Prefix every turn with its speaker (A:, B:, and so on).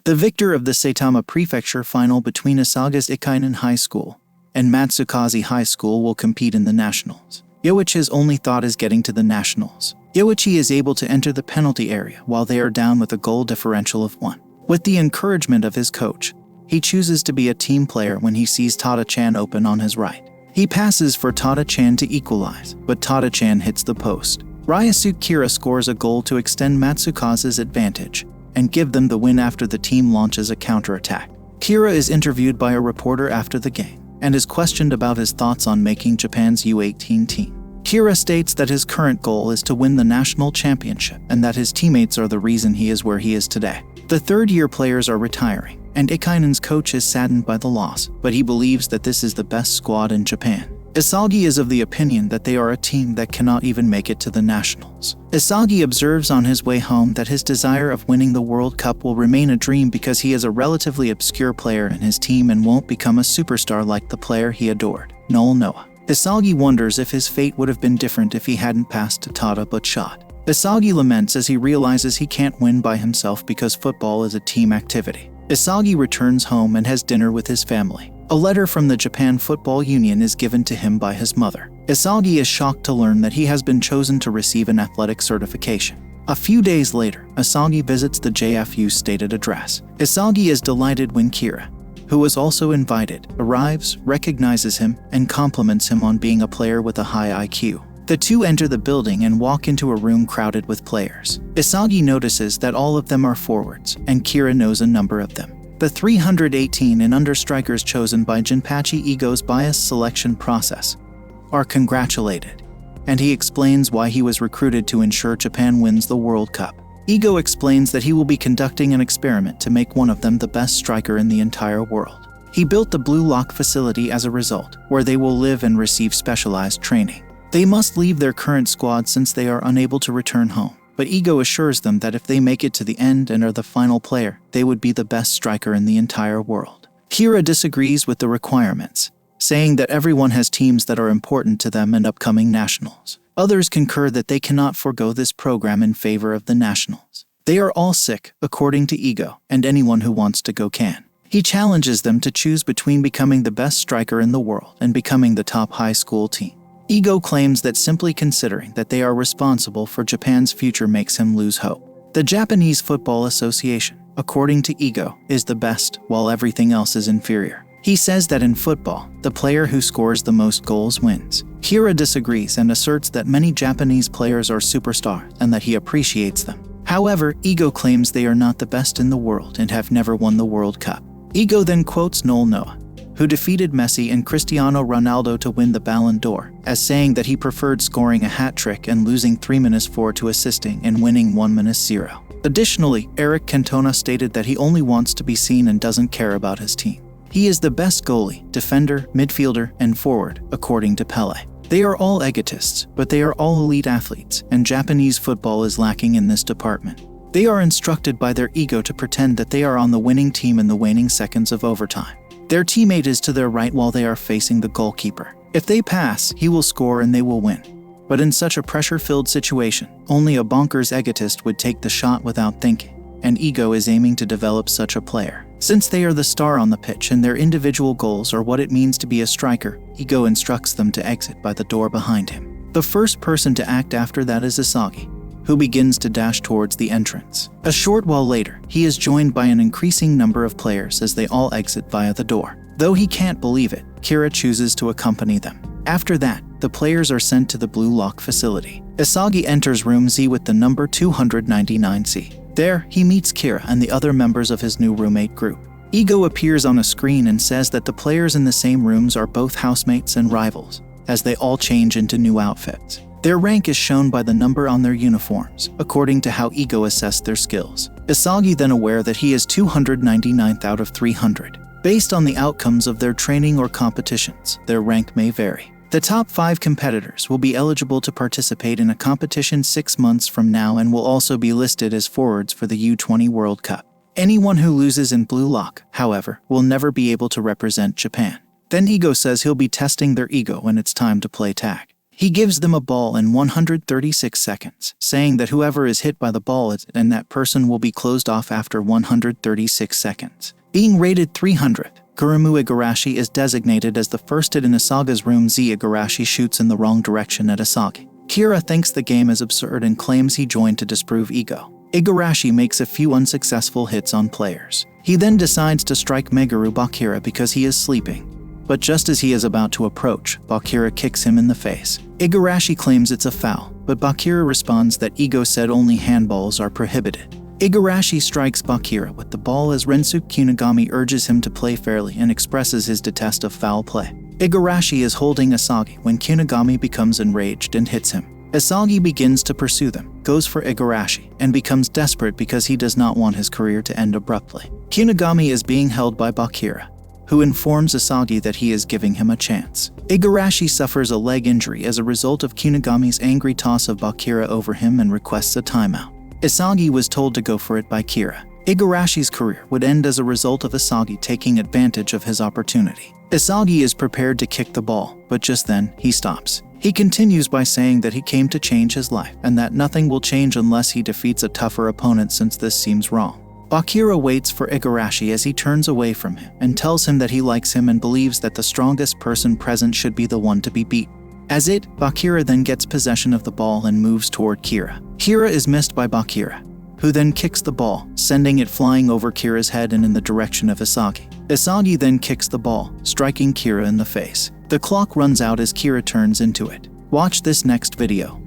A: The victor of the Saitama Prefecture final between Asaga's Ikainen High School and Matsukaze High School will compete in the Nationals. Yoichi's only thought is getting to the Nationals. Yoichi is able to enter the penalty area while they are down with a goal differential of 1. With the encouragement of his coach, he chooses to be a team player when he sees Tada-chan open on his right. He passes for Tada-chan to equalize, but Tada-chan hits the post. Ryusuke Kira scores a goal to extend Matsukaze's advantage and give them the win after the team launches a counterattack. Kira is interviewed by a reporter after the game and is questioned about his thoughts on making Japan's U18 team. Kira states that his current goal is to win the national championship and that his teammates are the reason he is where he is today. The third-year players are retiring, and Ikainen's coach is saddened by the loss, but he believes that this is the best squad in Japan. Isagi is of the opinion that they are a team that cannot even make it to the Nationals. Isagi observes on his way home that his desire of winning the World Cup will remain a dream because he is a relatively obscure player in his team and won't become a superstar like the player he adored, Noah. Isagi wonders if his fate would have been different if he hadn't passed to Tada but shot. Isagi laments as he realizes he can't win by himself because football is a team activity. Isagi returns home and has dinner with his family. A letter from the Japan Football Union is given to him by his mother. Isagi is shocked to learn that he has been chosen to receive an athletic certification. A few days later, Isagi visits the JFU's stated address. Isagi is delighted when Kira, who was also invited, arrives, recognizes him, and compliments him on being a player with a high IQ. The two enter the building and walk into a room crowded with players. Isagi notices that all of them are forwards, and Kira knows a number of them. The 318 and under strikers chosen by Jinpachi Igo's biased selection process are congratulated, and he explains why he was recruited to ensure Japan wins the World Cup. Igo explains that he will be conducting an experiment to make one of them the best striker in the entire world. He built the Blue Lock facility as a result, where they will live and receive specialized training. They must leave their current squad since they are unable to return home, but Igo assures them that if they make it to the end and are the final player, they would be the best striker in the entire world. Kira disagrees with the requirements, saying that everyone has teams that are important to them and upcoming nationals. Others concur that they cannot forego this program in favor of the nationals. They are all sick, according to Igo, and anyone who wants to go can. He challenges them to choose between becoming the best striker in the world and becoming the top high school team. Igo claims that simply considering that they are responsible for Japan's future makes him lose hope. The Japanese Football Association, according to Igo, is the best, while everything else is inferior. He says that in football, the player who scores the most goals wins. Kira disagrees and asserts that many Japanese players are superstars and that he appreciates them. However, Igo claims they are not the best in the world and have never won the World Cup. Igo then quotes Noah, who defeated Messi and Cristiano Ronaldo to win the Ballon d'Or, as saying that he preferred scoring a hat-trick and losing 3-4 to assisting and winning 1-0. Additionally, Eric Cantona stated that he only wants to be seen and doesn't care about his team. He is the best goalie, defender, midfielder, and forward, according to Pele. They are all egotists, but they are all elite athletes, and Japanese football is lacking in this department. They are instructed by their ego to pretend that they are on the winning team in the waning seconds of overtime. Their teammate is to their right while they are facing the goalkeeper. If they pass, he will score and they will win. But in such a pressure-filled situation, only a bonkers egotist would take the shot without thinking, and Igo is aiming to develop such a player. Since they are the star on the pitch and their individual goals are what it means to be a striker, Igo instructs them to exit by the door behind him. The first person to act after that is Isagi, who begins to dash towards the entrance. A short while later, he is joined by an increasing number of players as they all exit via the door. Though he can't believe it, Kira chooses to accompany them. After that, the players are sent to the Blue Lock facility. Isagi enters room Z with the number 299C. There, he meets Kira and the other members of his new roommate group. Igo appears on a screen and says that the players in the same rooms are both housemates and rivals, as they all change into new outfits. Their rank is shown by the number on their uniforms, according to how Igo assessed their skills. Isagi then aware that he is 299th out of 300. Based on the outcomes of their training or competitions, their rank may vary. The top 5 competitors will be eligible to participate in a competition 6 months from now and will also be listed as forwards for the U20 World Cup. Anyone who loses in Blue Lock, however, will never be able to represent Japan. Then Igo says he'll be testing their ego when it's time to play tag. He gives them a ball in 136 seconds, saying that whoever is hit by the ball and that person will be closed off after 136 seconds. Being rated 300, Gurumu Igarashi is designated as the first hit in Asaga's room. Igarashi shoots in the wrong direction at Asagi. Kira thinks the game is absurd and claims he joined to disprove ego. Igarashi makes a few unsuccessful hits on players. He then decides to strike Meguru Bakira because he is sleeping. But just as he is about to approach, Bakira kicks him in the face. Igarashi claims it's a foul, but Bakira responds that Ego said only handballs are prohibited. Igarashi strikes Bakira with the ball as Rensuke Kunigami urges him to play fairly and expresses his detest of foul play. Igarashi is holding Asagi when Kunigami becomes enraged and hits him. Asagi begins to pursue them, goes for Igarashi, and becomes desperate because he does not want his career to end abruptly. Kunigami is being held by Bakira, who informs Asagi that he is giving him a chance. Igarashi suffers a leg injury as a result of Kunigami's angry toss of Bakira over him and requests a timeout. Asagi was told to go for it by Kira. Igarashi's career would end as a result of Asagi taking advantage of his opportunity. Asagi is prepared to kick the ball, but just then, he stops. He continues by saying that he came to change his life and that nothing will change unless he defeats a tougher opponent since this seems wrong. Bakira waits for Igarashi as he turns away from him and tells him that he likes him and believes that the strongest person present should be the one to be beat. Bakira then gets possession of the ball and moves toward Kira. Kira is missed by Bakira, who then kicks the ball, sending it flying over Kira's head and in the direction of Asagi. Asagi then kicks the ball, striking Kira in the face. The clock runs out as Kira turns into it. Watch this next video.